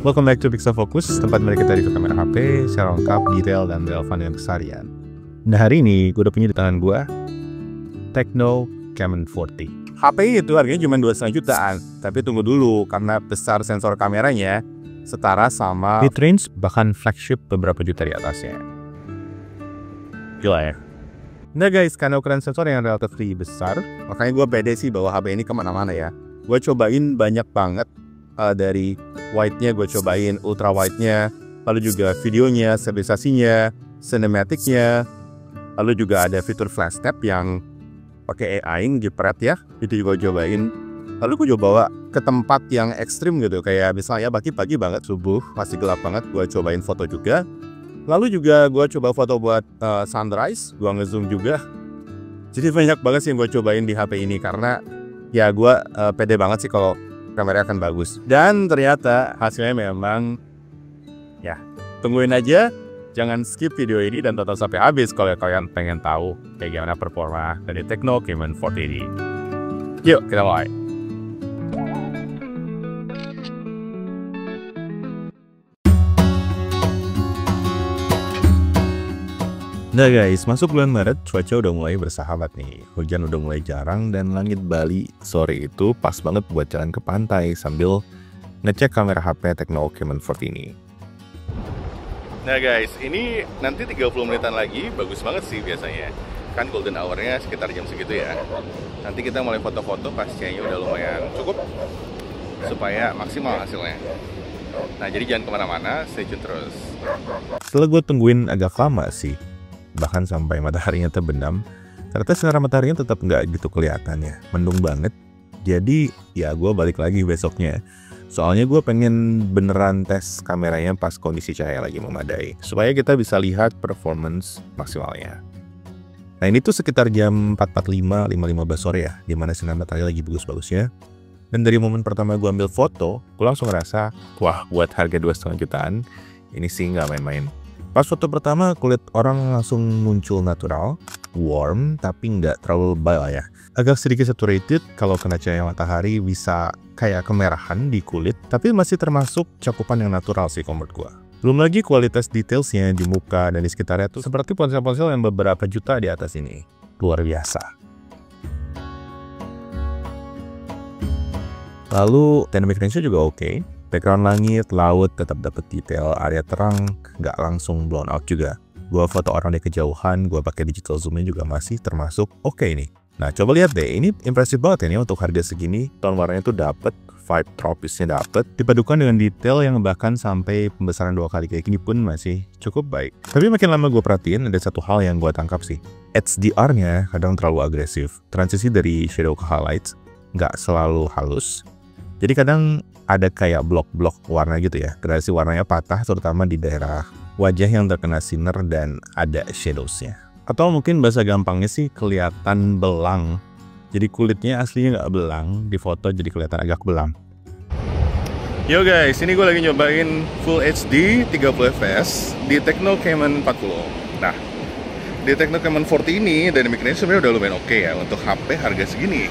Welcome back to Pixel Focus, tempat mereka kita review kamera HP secara lengkap, detail, dan relevan dengan keseharian. Nah, hari ini gue udah punya di tangan gue Tecno Camon 40. HP itu harganya cuma 2,5 jutaan, tapi tunggu dulu karena besar sensor kameranya setara sama mid-range bahkan flagship beberapa juta di atasnya. Gila ya. Nah guys, karena ukuran sensor yang relatif besar, makanya gue pede sih bawa HP ini kemana-mana ya. Gue cobain banyak banget, dari wide-nya gue cobain, ultra wide-nya, lalu juga videonya, stabilisasinya, cinematic-nya, lalu juga ada fitur flash tap yang pakai AI jepret ya, itu juga cobain. Lalu gue coba bawa ke tempat yang ekstrim gitu, kayak misalnya pagi-pagi banget, subuh, masih gelap banget, gue cobain foto juga. Lalu juga gue coba foto buat sunrise, gue ngezoom juga. Jadi banyak banget sih yang gue cobain di HP ini, karena ya gue pede banget sih kalau kameranya akan bagus. Dan ternyata hasilnya memang, ya tungguin aja, jangan skip video ini dan tonton sampai habis kalau kalian pengen tahu kayak gimana performa dari Tecno Camon 40 ini. Yuk kita mulai. Nah guys, masuk bulan Maret, cuaca udah mulai bersahabat nih. Hujan udah mulai jarang dan langit Bali sore itu pas banget buat jalan ke pantai sambil ngecek kamera HP Tecno Camon 40 ini. Nah guys, ini nanti 30 menitan lagi, bagus banget sih biasanya. Kan golden hour-nya sekitar jam segitu ya. Nanti kita mulai foto-foto pas cahayanya udah lumayan cukup supaya maksimal hasilnya. Nah jadi jangan kemana-mana, stay tune terus. Setelah gue tungguin agak lama sih, bahkan sampai mataharinya terbenam, ternyata sinar mataharinya tetap nggak gitu kelihatannya, mendung banget. Jadi ya gue balik lagi besoknya, soalnya gue pengen beneran tes kameranya pas kondisi cahaya lagi memadai, supaya kita bisa lihat performance maksimalnya. Nah ini tuh sekitar jam 4.45, 5.15 sore ya, dimana sinar matahari lagi bagus-bagusnya. Dan dari momen pertama gue ambil foto, gue langsung ngerasa, wah buat harga 2,5 jutaan, ini sih nggak main-main. Pas foto pertama, kulit orang langsung muncul natural, warm, tapi nggak terlalu lebay lah ya. Agak sedikit saturated, kalau kena cahaya matahari bisa kayak kemerahan di kulit, tapi masih termasuk cakupan yang natural sih menurut gua. Belum lagi kualitas detailsnya di muka dan di sekitarnya tuh seperti ponsel-ponsel yang beberapa juta di atas ini. Luar biasa. Lalu dynamic range-nya juga oke. Background langit, laut tetap dapat detail, area terang nggak langsung blown out juga. Gua foto orang dari kejauhan, gua pakai digital zoom-nya juga masih termasuk oke nih. Nah coba lihat deh, ini impresif banget ya nih untuk harga segini. Tone warnanya tuh dapet, vibe tropisnya dapet, dipadukan dengan detail yang bahkan sampai pembesaran 2 kali kayak gini pun masih cukup baik. Tapi makin lama gue perhatiin ada satu hal yang gue tangkap sih. HDR-nya kadang terlalu agresif. Transisi dari shadow ke highlights nggak selalu halus. Jadi kadang ada kayak blok-blok warna gitu ya, gradasi warnanya patah terutama di daerah wajah yang terkena sinar dan ada shadows-nya. Atau mungkin bahasa gampangnya sih kelihatan belang. Jadi kulitnya aslinya nggak belang, di foto jadi kelihatan agak belang. Yo guys, ini gue lagi nyobain Full HD 30 fps di Tecno Camon 40. Nah, di Tecno Camon 40 ini dynamic range sebenarnya udah lumayan oke ya untuk HP harga segini.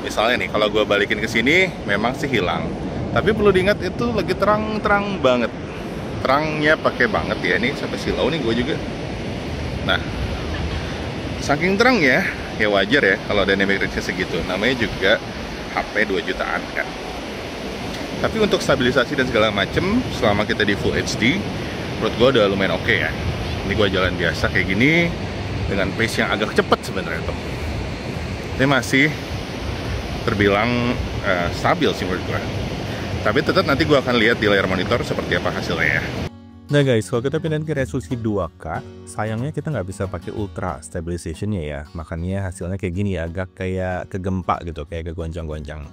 Misalnya nih, kalau gue balikin ke sini, memang sih hilang. Tapi perlu diingat itu lagi terang-terang banget. Terangnya pakai banget ya, ini sampai silau nih gue juga. Nah, saking terang ya wajar ya kalau dynamic range segitu. Namanya juga HP 2 jutaan kan. Tapi untuk stabilisasi dan segala macem, selama kita di Full HD, menurut gue udah lumayan oke ya. Ini gue jalan biasa kayak gini, dengan pace yang agak cepet sebenarnya tuh. Tapi masih terbilang stabil sih menurut gue. Tapi tetap nanti gue akan lihat di layar monitor seperti apa hasilnya ya. Nah guys, kalau kita pindahin ke resolusi 2K, sayangnya kita nggak bisa pakai ultra stabilization-nya ya. Makanya hasilnya kayak gini ya, agak kayak kegempa gitu, kayak kegoncang-goncang.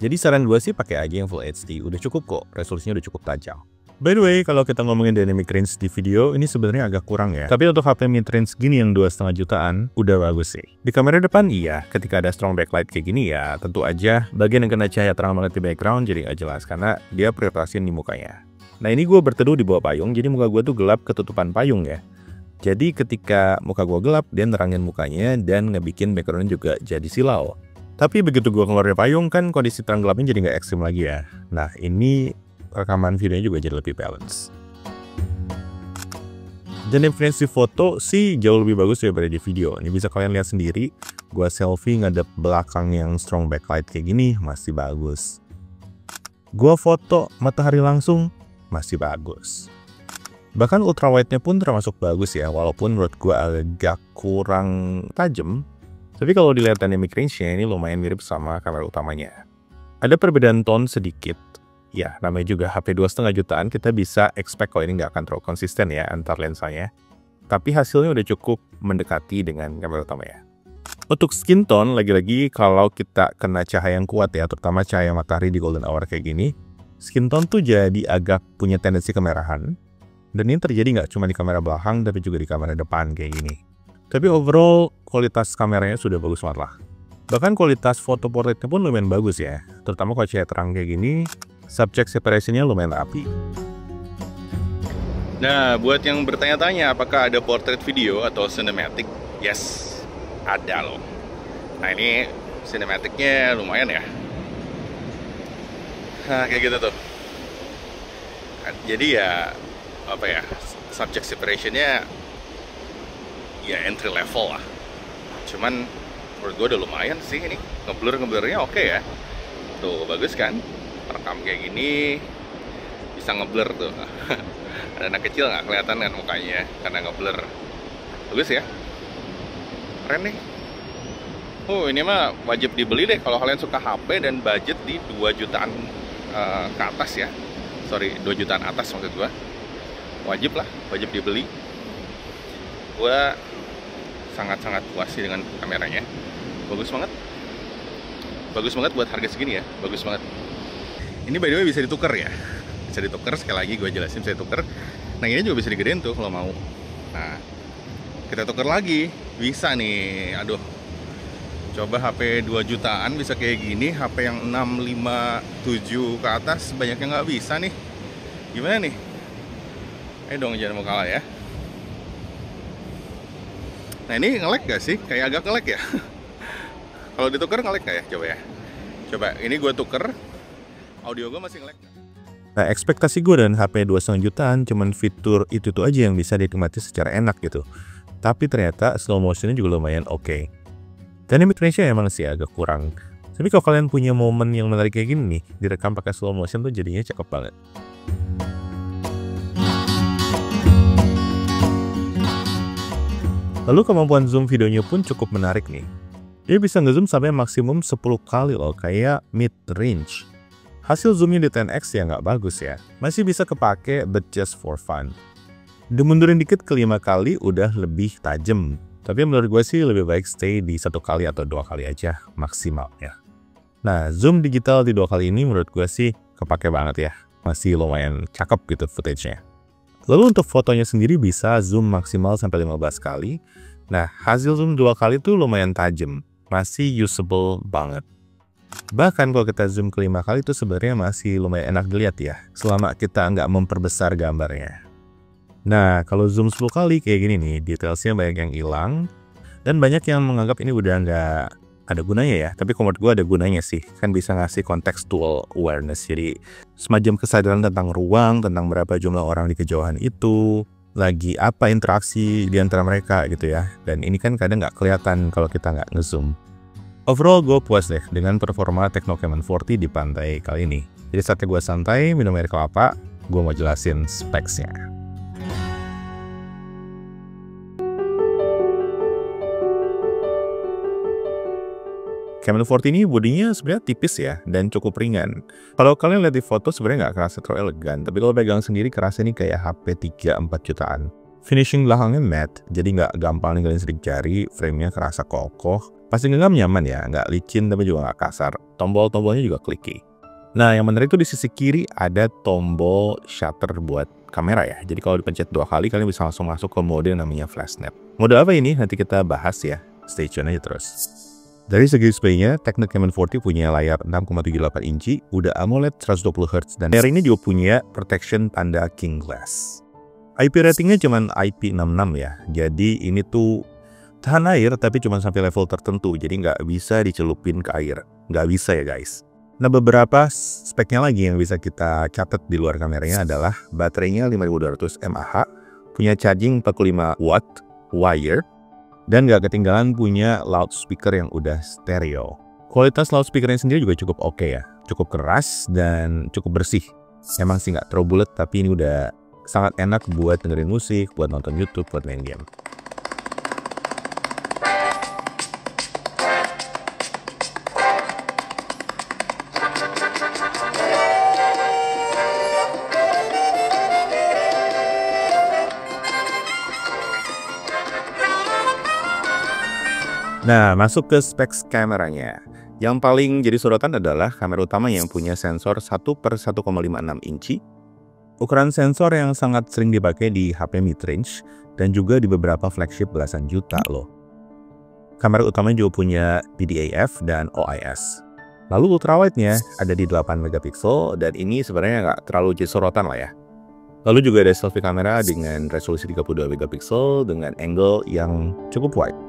Jadi saran gue sih pakai aja yang Full HD, udah cukup kok, resolusinya udah cukup tajam. By the way, kalau kita ngomongin dynamic range di video, ini sebenarnya agak kurang ya. Tapi untuk HP mid-range gini yang 2,5 jutaan, udah bagus sih. Di kamera depan iya, ketika ada strong backlight kayak gini ya, tentu aja bagian yang kena cahaya terang banget di background jadi nggak jelas, karena dia prioritasin di mukanya. Nah ini gue berteduh di bawah payung, jadi muka gue tuh gelap ketutupan payung ya. Jadi ketika muka gue gelap, dia nerangin mukanya dan ngebikin backgroundnya juga jadi silau. Tapi begitu gue keluar dari payung kan kondisi terang gelapnya jadi nggak ekstrim lagi ya. Nah ini rekaman videonya juga jadi lebih balance. Dan definisi foto sih jauh lebih bagus daripada di video. Ini bisa kalian lihat sendiri, gua selfie ngadep belakang yang strong backlight kayak gini masih bagus. Gua foto matahari langsung masih bagus. Bahkan ultrawide-nya pun termasuk bagus ya, walaupun menurut gua agak kurang tajam. Tapi kalau dilihat dynamic range-nya ini lumayan mirip sama kamera utamanya. Ada perbedaan tone sedikit. Ya, namanya juga HP 2,5 jutaan, kita bisa expect kalau ini nggak akan terlalu konsisten ya antar lensanya. Tapi hasilnya udah cukup mendekati dengan kamera utamanya. Untuk skin tone, lagi-lagi kalau kita kena cahaya yang kuat ya, terutama cahaya matahari di golden hour kayak gini, skin tone tuh jadi agak punya tendensi kemerahan. Dan ini terjadi nggak cuma di kamera belakang, tapi juga di kamera depan kayak gini. Tapi overall, kualitas kameranya sudah bagus banget lah. Bahkan kualitas foto portraitnya pun lumayan bagus ya, terutama kalau cahaya terang kayak gini. Subject separation-nya lumayan rapi. Nah, buat yang bertanya-tanya apakah ada portrait video atau cinematic? Yes, ada loh. Nah, ini cinematic-nya lumayan ya. Nah, kayak gitu tuh. Jadi ya, apa ya, subject separation-nya ya entry level lah. Cuman menurut gue udah lumayan sih ini. Ngeblur-ngeblurnya oke ya. Tuh, bagus kan? Rekam kayak gini bisa ngeblur tuh. Ada anak kecil nggak kelihatan kan mukanya karena ngeblur. Bagus ya, keren nih. Ini mah wajib dibeli deh kalau kalian suka HP dan budget di 2 jutaan ke atas ya. Sorry, 2 jutaan atas maksud gua. Wajib lah, wajib dibeli. Gua sangat-sangat puas sih dengan kameranya. Bagus banget. Bagus banget buat harga segini ya, bagus banget. Ini by the way bisa ditukar ya, bisa ditukar, sekali lagi gue jelasin bisa ditukar. Nah ini juga bisa digedein tuh kalau mau. Nah kita tukar lagi, bisa nih. Aduh, coba HP 2 jutaan bisa kayak gini, HP yang 6, 5, 7 ke atas banyak yang nggak bisa nih. Gimana nih? Dong jangan mau kalah ya. Nah ini nge-lag gak sih? Kayak agak nge-lag ya. Kalau ditukar nge-lag gak ya? Coba ya. Coba ini gue tuker. Audio gue masih nge-lag. Nah, ekspektasi gue dan HP 2,5 jutaan cuman fitur itu aja yang bisa dinikmati secara enak gitu. Tapi ternyata slow motionnya juga lumayan oke. Dynamic range-nya emang sih agak kurang. Tapi kalau kalian punya momen yang menarik kayak gini nih, direkam pakai slow motion tuh jadinya cakep banget. Lalu kemampuan zoom videonya pun cukup menarik nih. Dia bisa ngezoom sampai maksimum 10 kali loh, kayak mid range. Hasil zoomnya di 10x ya nggak bagus ya, masih bisa kepake but just for fun. Dimundurin dikit ke 5 kali udah lebih tajam, tapi menurut gue sih lebih baik stay di 1 kali atau 2 kali aja maksimal ya. Nah zoom digital di 2 kali ini menurut gue sih kepake banget ya, masih lumayan cakep gitu footage-nya. Lalu untuk fotonya sendiri bisa zoom maksimal sampai 15 kali. Nah hasil zoom 2 kali tuh lumayan tajam, masih usable banget. Bahkan kalau kita zoom ke 5 kali itu sebenarnya masih lumayan enak dilihat ya, selama kita nggak memperbesar gambarnya. Nah, kalau zoom 10 kali kayak gini nih, detailsnya banyak yang hilang, dan banyak yang menganggap ini udah nggak ada gunanya ya. Tapi menurut gue ada gunanya sih, kan bisa ngasih contextual awareness, jadi semacam kesadaran tentang ruang, tentang berapa jumlah orang di kejauhan itu, lagi apa interaksi di antara mereka gitu ya. Dan ini kan kadang nggak kelihatan kalau kita nggak ngezoom. Overall gue puas deh dengan performa Tecno Camon 40 di pantai kali ini. Jadi saatnya gue santai, minum air kelapa, gue mau jelasin specs-nya. Camon 40 ini bodinya sebenarnya tipis ya, dan cukup ringan. Kalau kalian lihat di foto sebenarnya nggak kerasa terlalu elegan, tapi kalau pegang sendiri kerasa ini kayak HP 3-4 jutaan. Finishing belakangnya matte, jadi nggak gampang ninggalin sidik jari, frame-nya kerasa kokoh. Pasti genggam nyaman ya, nggak licin tapi juga nggak kasar. Tombol-tombolnya juga clicky. Nah, yang menarik itu di sisi kiri ada tombol shutter buat kamera ya. Jadi kalau dipencet 2 kali, kalian bisa langsung masuk ke mode yang namanya flash snap. Mode apa ini? Nanti kita bahas ya. Stay tune aja terus. Dari segi display-nya, Tecno Camon 40 punya layar 6,78 inci, udah AMOLED 120Hz, dan layar ini juga punya protection tanda King Glass. IP ratingnya cuma IP66 ya. Jadi ini tuh tahan air tapi cuma sampai level tertentu, jadi nggak bisa dicelupin ke air. Nggak bisa ya guys. Nah, beberapa speknya lagi yang bisa kita catat di luar kameranya adalah baterainya 5200 mAh, punya charging 45 watt, wire, dan gak ketinggalan punya loudspeaker yang udah stereo. Kualitas loudspeakernya sendiri juga cukup oke ya, cukup keras dan cukup bersih. Emang sih nggak terlalu bulat, tapi ini udah sangat enak buat dengerin musik, buat nonton YouTube, buat main game. Nah, masuk ke specs kameranya. Yang paling jadi sorotan adalah kamera utama yang punya sensor 1/1,56 inci. Ukuran sensor yang sangat sering dipakai di HP mid-range dan juga di beberapa flagship belasan juta loh. Kamera utamanya juga punya PDAF dan OIS. Lalu ultrawide-nya ada di 8 megapiksel dan ini sebenarnya nggak terlalu jadi sorotan lah ya. Lalu juga ada selfie kamera dengan resolusi 32 megapiksel dengan angle yang cukup wide.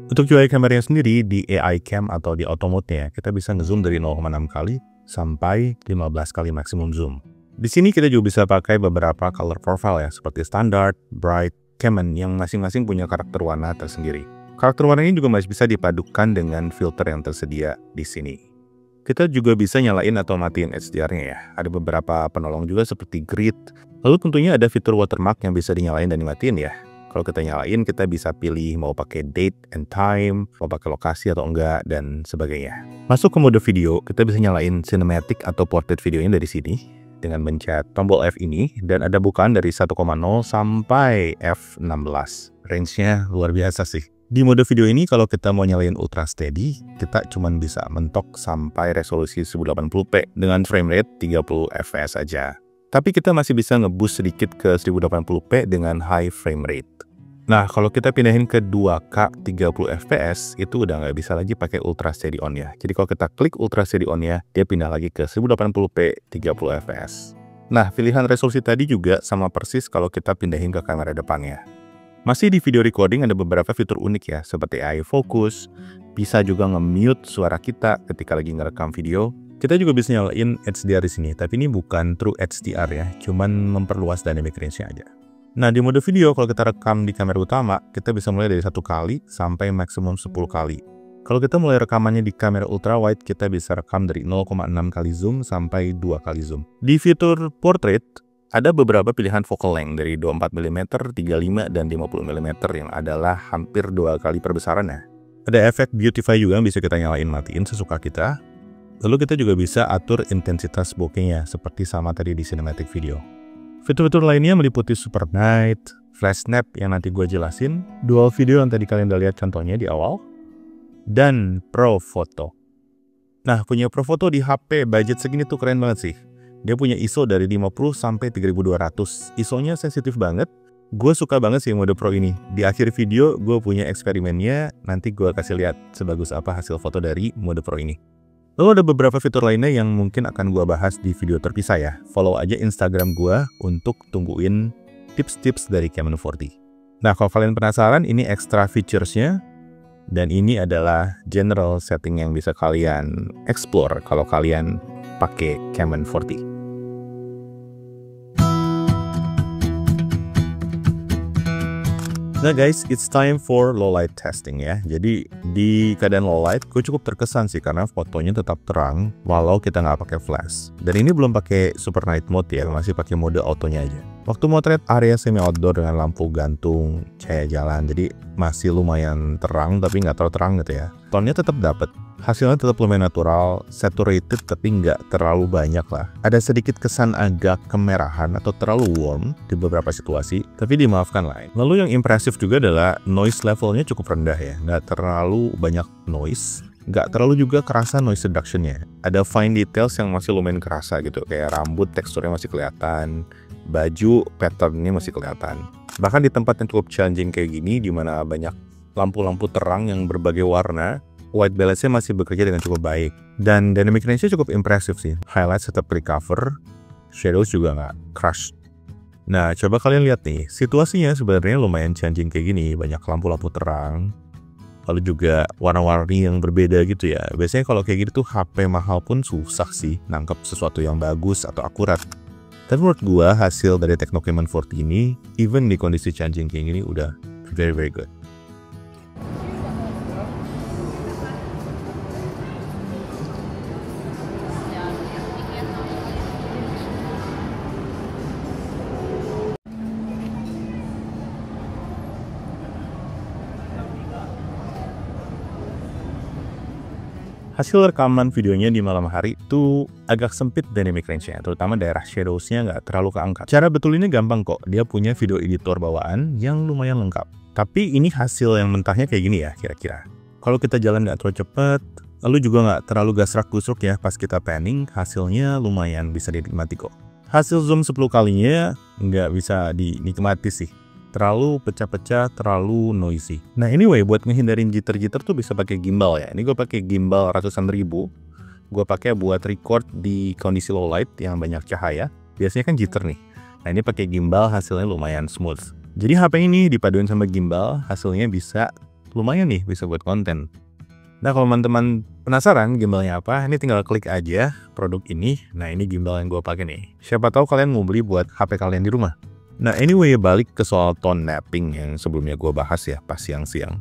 Untuk UI kameranya sendiri di AI cam atau di auto mode-nya, kita bisa ngezoom dari 0,6 kali sampai 15 kali maksimum zoom. Di sini kita juga bisa pakai beberapa color profile ya, seperti standard, bright, common yang masing-masing punya karakter warna tersendiri. Karakter warna ini juga masih bisa dipadukan dengan filter yang tersedia di sini. Kita juga bisa nyalain atau matiin HDR-nya ya. Ada beberapa penolong juga seperti grid. Lalu tentunya ada fitur watermark yang bisa dinyalain dan dimatiin ya. Kalau kita nyalain, kita bisa pilih mau pakai date and time, mau pakai lokasi atau enggak, dan sebagainya. Masuk ke mode video, kita bisa nyalain cinematic atau portrait videonya dari sini dengan mencet tombol F ini, dan ada bukaan dari 1,0 sampai F16. Range-nya luar biasa sih. Di mode video ini kalau kita mau nyalain ultra steady, kita cuma bisa mentok sampai resolusi 1080p dengan frame rate 30 fps aja. Tapi kita masih bisa ngeboost sedikit ke 1080p dengan high frame rate. Nah, kalau kita pindahin ke 2K 30 fps, itu udah nggak bisa lagi pakai ultra steady on ya. Jadi kalau kita klik ultra steady on ya, dia pindah lagi ke 1080p 30 fps. Nah, pilihan resolusi tadi juga sama persis kalau kita pindahin ke kamera depannya. Masih di video recording ada beberapa fitur unik ya, seperti AI focus, bisa juga nge-mute suara kita ketika lagi ngerekam video. Kita juga bisa nyalain HDR di sini, tapi ini bukan true HDR ya, cuman memperluas dynamic range-nya aja. Nah, di mode video kalau kita rekam di kamera utama, kita bisa mulai dari 1 kali sampai maksimum 10 kali. Kalau kita mulai rekamannya di kamera ultrawide, kita bisa rekam dari 0,6 kali zoom sampai 2 kali zoom. Di fitur portrait, ada beberapa pilihan focal length dari 24 mm, 35 dan 50 mm yang adalah hampir 2 kali perbesarannya. Ada efek beautify juga yang bisa kita nyalain matiin sesuka kita. Lalu kita juga bisa atur intensitas bokehnya seperti sama tadi di cinematic video. Fitur-fitur lainnya meliputi super night, flash snap yang nanti gue jelasin, dual video yang tadi kalian udah lihat contohnya di awal, dan pro photo. Nah, punya pro photo di HP budget segini tuh keren banget sih. Dia punya ISO dari 50 sampai 3200. ISO-nya sensitif banget. Gue suka banget sih mode pro ini. Di akhir video gue punya eksperimennya, nanti gue kasih lihat sebagus apa hasil foto dari mode pro ini. Lalu ada beberapa fitur lainnya yang mungkin akan gue bahas di video terpisah ya. Follow aja Instagram gue untuk tungguin tips-tips dari Canon 40. Nah, kalau kalian penasaran, ini extra features-nya. Dan ini adalah general setting yang bisa kalian explore kalau kalian pakai Canon 40. Nah guys, it's time for low light testing ya. Jadi di keadaan low light, gue cukup terkesan sih karena fotonya tetap terang walau kita nggak pakai flash. Dan ini belum pakai super night mode ya, masih pakai mode autonya aja. Waktu motret area semi outdoor dengan lampu gantung, cahaya jalan, jadi masih lumayan terang tapi nggak terlalu terang gitu ya. Tone-nya tetap dapet. Hasilnya tetap lumayan natural, saturated tapi nggak terlalu banyak lah. Ada sedikit kesan agak kemerahan atau terlalu warm di beberapa situasi, tapi dimaafkan lah. Lalu yang impresif juga adalah noise levelnya cukup rendah ya, nggak terlalu banyak noise, nggak terlalu juga kerasa noise reduction-nya. Ada fine details yang masih lumayan kerasa gitu, kayak rambut teksturnya masih kelihatan, baju pattern-nya masih kelihatan. Bahkan di tempat yang cukup challenging kayak gini, di mana banyak lampu-lampu terang yang berbagai warna, white balance-nya masih bekerja dengan cukup baik. Dan dynamic range-nya cukup impresif sih. Highlights tetap recover, shadows juga nggak crush. Nah, coba kalian lihat nih, situasinya sebenarnya lumayan challenging kayak gini, banyak lampu-lampu terang, lalu juga warna-warni yang berbeda gitu ya. Biasanya kalau kayak gitu tuh HP mahal pun susah sih nangkep sesuatu yang bagus atau akurat. Tapi menurut gua hasil dari Tecno Camon 40 ini, even di kondisi challenging kayak gini udah very good. Hasil rekaman videonya di malam hari itu agak sempit dynamic range-nya, terutama daerah shadows-nya nggak terlalu keangkat. Cara betulinnya gampang kok, dia punya video editor bawaan yang lumayan lengkap. Tapi ini hasil yang mentahnya kayak gini ya kira-kira. Kalau kita jalan nggak terlalu cepet, lalu juga nggak terlalu gasrak-gusruk ya pas kita panning, hasilnya lumayan bisa dinikmati kok. Hasil zoom 10 kalinya nggak bisa dinikmati sih. Terlalu pecah-pecah, terlalu noisy. Nah anyway, buat ngehindarin jitter-jitter tuh bisa pakai gimbal ya. Ini gue pakai gimbal ratusan ribu. Gue pakai buat record di kondisi low light yang banyak cahaya. Biasanya kan jitter nih. Nah ini pakai gimbal hasilnya lumayan smooth. Jadi HP ini dipaduin sama gimbal, hasilnya bisa lumayan nih, bisa buat konten. Nah kalau teman-teman penasaran gimbalnya apa, ini tinggal klik aja produk ini. Nah ini gimbal yang gue pakai nih. Siapa tahu kalian mau beli buat HP kalian di rumah. Nah anyway, balik ke soal tone mapping yang sebelumnya gue bahas ya pas siang-siang.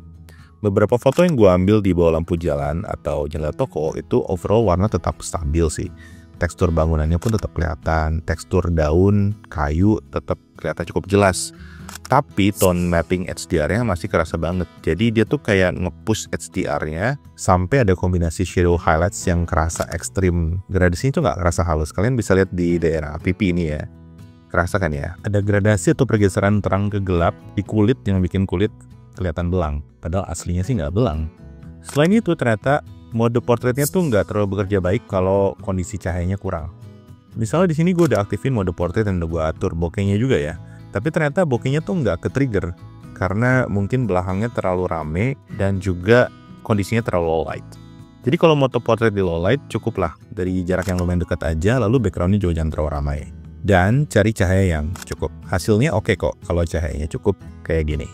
Beberapa foto yang gue ambil di bawah lampu jalan atau jendela toko itu overall warna tetap stabil sih. Tekstur bangunannya pun tetap kelihatan, tekstur daun, kayu tetap kelihatan cukup jelas. Tapi tone mapping HDR-nya masih kerasa banget. Jadi dia tuh kayak nge-push HDR-nya sampai ada kombinasi shadow highlights yang kerasa ekstrim. Gradasinya tuh nggak kerasa halus. Kalian bisa lihat di daerah pipi ini ya. Kerasa kan ya? Ada gradasi atau pergeseran terang ke gelap di kulit yang bikin kulit kelihatan belang. Padahal aslinya sih nggak belang. Selain itu ternyata mode portraitnya tuh nggak terlalu bekerja baik kalau kondisi cahayanya kurang. Misalnya di sini gue udah aktifin mode portrait dan udah gue atur bokehnya juga ya. Tapi ternyata bokehnya tuh nggak ke-trigger karena mungkin belakangnya terlalu rame dan juga kondisinya terlalu low light. Jadi kalau mode portrait di low light cukuplah dari jarak yang lumayan dekat aja, lalu backgroundnya juga jangan terlalu ramai. Dan cari cahaya yang cukup. Hasilnya oke kok kalau cahayanya cukup kayak gini.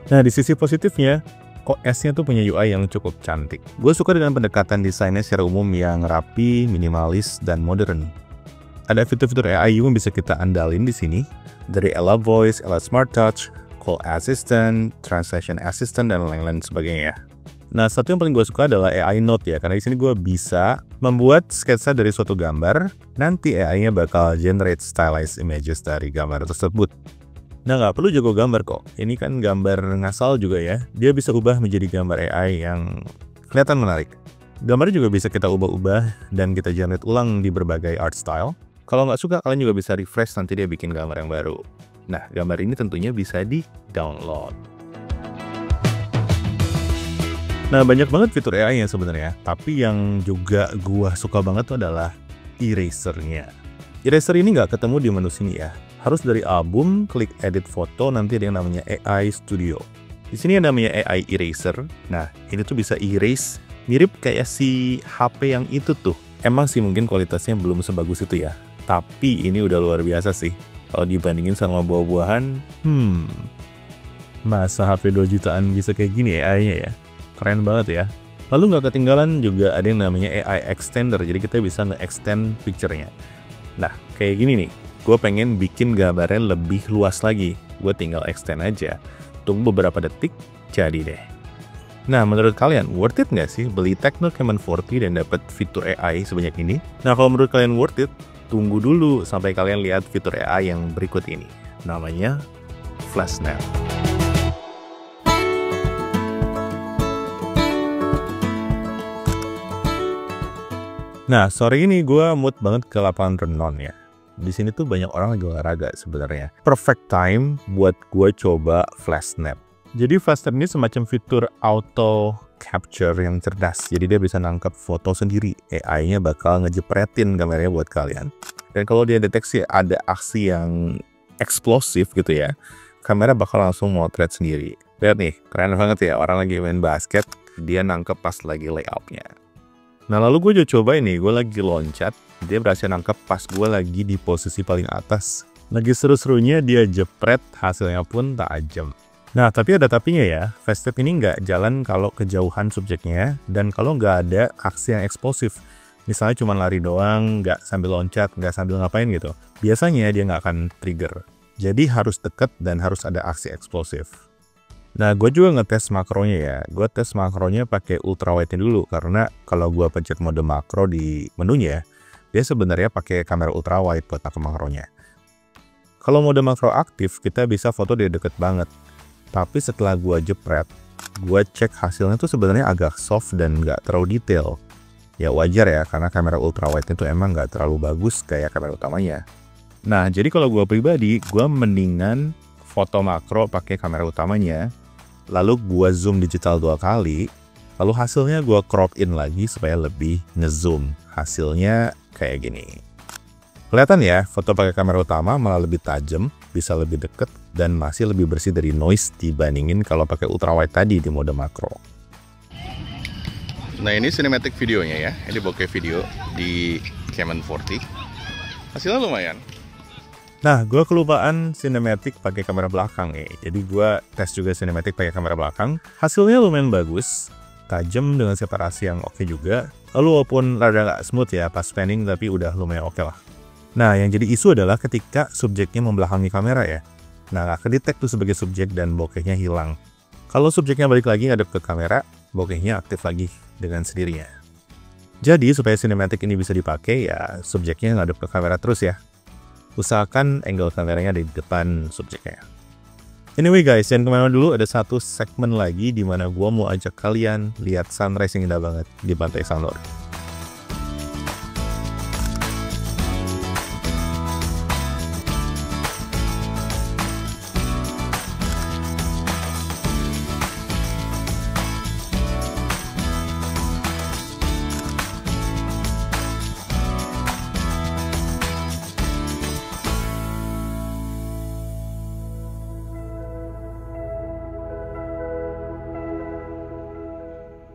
Nah di sisi positifnya, OS-nya tuh punya UI yang cukup cantik. Gue suka dengan pendekatan desainnya secara umum yang rapi, minimalis, dan modern. Ada fitur-fitur AI yang bisa kita andalin di sini, dari Ella Voice, Ella Smart Touch, Call Assistant, Translation Assistant, dan lain-lain sebagainya. Nah, satu yang paling gue suka adalah AI Note ya, karena di sini gue bisa membuat sketsa dari suatu gambar, nanti AI-nya bakal generate stylized images dari gambar tersebut. Nah, nggak perlu jago gambar kok. Ini kan gambar ngasal juga ya. Dia bisa ubah menjadi gambar AI yang kelihatan menarik. Gambarnya juga bisa kita ubah-ubah dan kita generate ulang di berbagai art style. Kalau nggak suka, kalian juga bisa refresh, nanti dia bikin gambar yang baru. Nah, gambar ini tentunya bisa di-download. Nah, banyak banget fitur AI-nya sebenarnya. Tapi yang juga gua suka banget tuh adalah eraser-nya. Eraser ini nggak ketemu di menu sini ya. Harus dari album, klik edit foto, nanti ada yang namanya AI Studio. Di sini ada namanya AI Eraser. Nah, ini tuh bisa erase, mirip kayak si HP yang itu tuh. Emang sih mungkin kualitasnya belum sebagus itu ya. Tapi ini udah luar biasa sih. Kalau dibandingin sama buah-buahan, masa HP 2 jutaan bisa kayak gini AI-nya ya? Keren banget ya. Lalu nggak ketinggalan juga ada yang namanya AI Extender. Jadi kita bisa nge-extend picture-nya. Nah, kayak gini nih. Gue pengen bikin gambarnya lebih luas lagi. Gue tinggal extend aja. Tunggu beberapa detik, jadi deh. Nah, menurut kalian worth it nggak sih beli Tecno Camon 40 dan dapat fitur AI sebanyak ini? Nah, kalau menurut kalian worth it, tunggu dulu sampai kalian lihat fitur AI yang berikut ini. Namanya Flash Snap. Nah, sore ini gue mood banget ke lapangan renang ya. Di sini tuh banyak orang lagi olahraga sebenarnya. Perfect time buat gue coba Flash Snap. Jadi Flash Snap ini semacam fitur auto capture yang cerdas. Jadi dia bisa nangkep foto sendiri. AI-nya bakal ngejepretin kameranya buat kalian. Dan kalau dia deteksi ada aksi yang eksplosif gitu ya, kamera bakal langsung motret sendiri. Lihat nih, keren banget ya, orang lagi main basket, dia nangkep pas lagi layoutnya. Nah lalu gue juga coba ini, gue lagi loncat, dia berhasil nangkep pas gue lagi di posisi paling atas. Lagi seru-serunya dia jepret, hasilnya pun tajam. Nah tapi ada tapinya ya, fast tap ini nggak jalan kalau kejauhan subjeknya, dan kalau nggak ada aksi yang eksplosif. Misalnya cuma lari doang, nggak sambil loncat, nggak sambil ngapain gitu. Biasanya dia nggak akan trigger. Jadi harus deket dan harus ada aksi eksplosif. Nah, gue juga ngetes makronya ya. Gue tes makronya pakai ultrawide-nya dulu, karena kalau gue pencet mode makro di menunya, dia sebenarnya pakai kamera ultrawide buat nangkep makronya. Kalau mode makro aktif, kita bisa foto dari deket banget. Tapi setelah gue jepret, gue cek hasilnya tuh sebenarnya agak soft dan nggak terlalu detail. Ya wajar ya, karena kamera ultrawide itu emang nggak terlalu bagus kayak kamera utamanya. Nah, jadi kalau gue pribadi, gue mendingan foto makro pakai kamera utamanya, lalu gue zoom digital 2 kali, lalu hasilnya gue crop in lagi supaya lebih ngezoom. Hasilnya kayak gini. Kelihatan ya, foto pakai kamera utama malah lebih tajam, bisa lebih deket, dan masih lebih bersih dari noise dibandingin kalau pakai ultrawide tadi di mode makro. Nah ini cinematic videonya ya, ini bokeh video di Canon 40. Hasilnya lumayan. Nah, gue kelupaan cinematic pakai kamera belakang nih. Jadi gue tes juga cinematic pakai kamera belakang. Hasilnya lumayan bagus, tajam dengan separasi yang oke juga. Lalu walaupun rada nggak smooth ya pas panning, tapi udah lumayan oke lah. Nah, yang jadi isu adalah ketika subjeknya membelakangi kamera ya. Nah, nggak kedetek tuh sebagai subjek dan bokehnya hilang. Kalau subjeknya balik lagi ngadep ke kamera, bokehnya aktif lagi dengan sendirinya. Jadi supaya cinematic ini bisa dipakai ya subjeknya ngadep ke kamera terus ya. Usahakan angle kameranya di depan subjeknya. Anyway guys, jangan kemana dulu, ada satu segmen lagi di mana gua mau ajak kalian lihat sunrise yang indah banget di Pantai Sanur.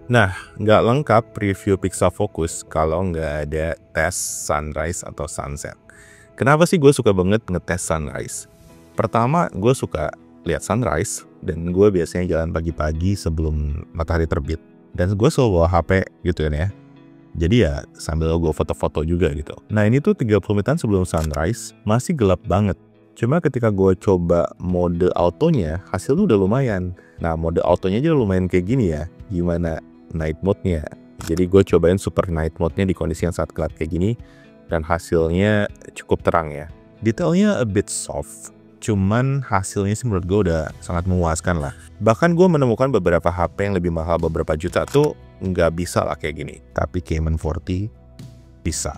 Nah, nggak lengkap review Pixelfocus kalau nggak ada tes sunrise atau sunset. Kenapa sih gue suka banget ngetes sunrise? Pertama, gue suka lihat sunrise, dan gue biasanya jalan pagi-pagi sebelum matahari terbit. Dan gue selalu bawa HP gitu kan ya. Jadi ya sambil gue foto-foto juga gitu. Nah ini tuh 30 menitan sebelum sunrise, masih gelap banget. Cuma ketika gue coba mode autonya, hasilnya udah lumayan. Nah mode autonya aja lumayan kayak gini ya. Gimana night mode-nya? Jadi gue cobain super night mode-nya di kondisi yang sangat gelap kayak gini, dan hasilnya cukup terang ya. Detailnya a bit soft, cuman hasilnya sih menurut gue udah sangat memuaskan lah. Bahkan gue menemukan beberapa HP yang lebih mahal beberapa juta tuh nggak bisa lah kayak gini. Tapi Canon 40 bisa.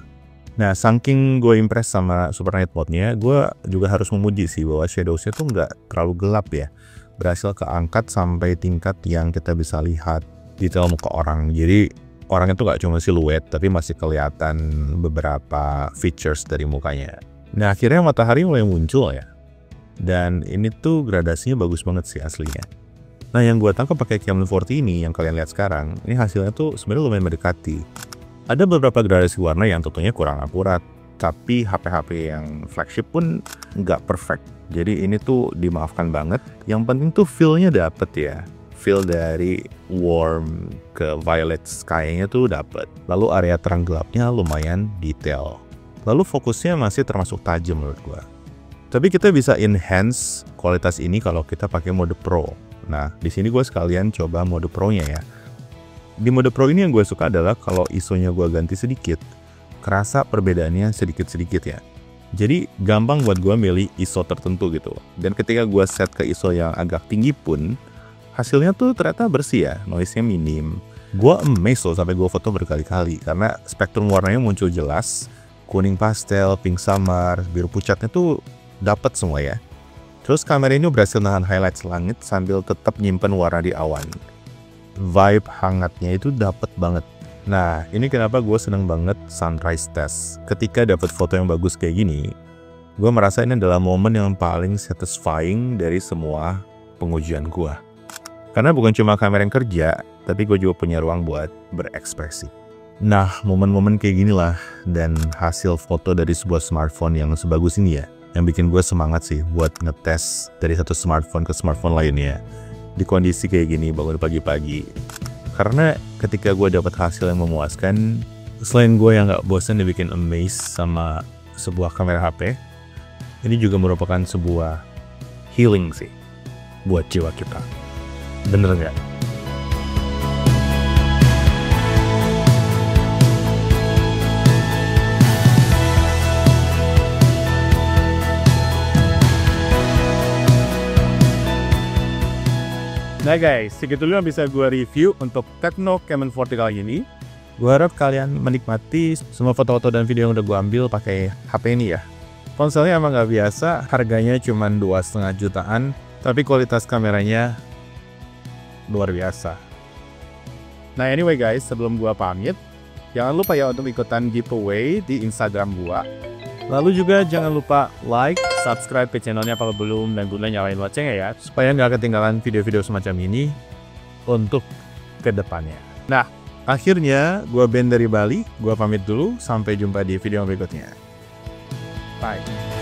Nah, saking gue impress sama super night mode-nya, gue juga harus memuji sih bahwa shadows-nya tuh nggak terlalu gelap ya. Berhasil keangkat sampai tingkat yang kita bisa lihat detail muka orang. Jadi orangnya tuh nggak cuma siluet, tapi masih kelihatan beberapa features dari mukanya. Nah, akhirnya matahari mulai muncul ya. Dan ini tuh gradasinya bagus banget sih aslinya. Nah, yang gue tangkap pakai Canon 40 ini yang kalian lihat sekarang, ini hasilnya tuh sebenarnya lumayan mendekati. Ada beberapa gradasi warna yang tentunya kurang akurat, tapi HP-HP yang flagship pun nggak perfect. Jadi ini tuh dimaafkan banget. Yang penting tuh feel-nya dapet ya. Feel dari warm ke violet sky-nya tuh dapet. Lalu area terang gelapnya lumayan detail. Lalu fokusnya masih termasuk tajam menurut gua. Tapi kita bisa enhance kualitas ini kalau kita pakai mode Pro. Nah, di sini gue sekalian coba mode Pro-nya ya. Di mode Pro ini yang gue suka adalah kalau ISO-nya gue ganti sedikit, kerasa perbedaannya sedikit-sedikit ya. Jadi gampang buat gue milih ISO tertentu gitu. Dan ketika gue set ke ISO yang agak tinggi pun, hasilnya tuh ternyata bersih ya, noise-nya minim. Gue amazed loh sampai gue foto berkali-kali karena spektrum warnanya muncul jelas, kuning pastel, pink samar, biru pucatnya tuh dapat semua ya. Terus kamera ini berhasil nahan highlights langit sambil tetap nyimpen warna di awan. Vibe hangatnya itu dapat banget. Nah, ini kenapa gue seneng banget sunrise test. Ketika dapat foto yang bagus kayak gini, Gue merasa ini adalah momen yang paling satisfying dari semua pengujian gue. Karena bukan cuma kamera yang kerja, tapi gue juga punya ruang buat berekspresi. Nah, momen-momen kayak gini lah, dan hasil foto dari sebuah smartphone yang sebagus ini ya, yang bikin gue semangat sih buat ngetes dari satu smartphone ke smartphone lainnya. Di kondisi kayak gini, bangun pagi-pagi. Karena ketika gue dapat hasil yang memuaskan, selain gue yang gak bosan dibikin amazed sama sebuah kamera HP, ini juga merupakan sebuah healing sih buat jiwa kita. Bener nggak? Nah guys, segitu dulu yang bisa gue review untuk Tecno Camon 40 kali ini. Gue harap kalian menikmati semua foto-foto dan video yang udah gue ambil pakai HP ini ya. Ponselnya emang nggak biasa, harganya cuma 2,5 jutaan, tapi kualitas kameranya luar biasa. Nah anyway guys, sebelum gua pamit, jangan lupa ya untuk ikutan giveaway di Instagram gua. Lalu juga jangan lupa like, subscribe ke channelnya kalau belum, dan guna nyalain loncengnya ya, supaya nggak ketinggalan video-video semacam ini untuk kedepannya. Nah, akhirnya gua Ben dari Bali, gua pamit dulu, sampai jumpa di video berikutnya. Bye.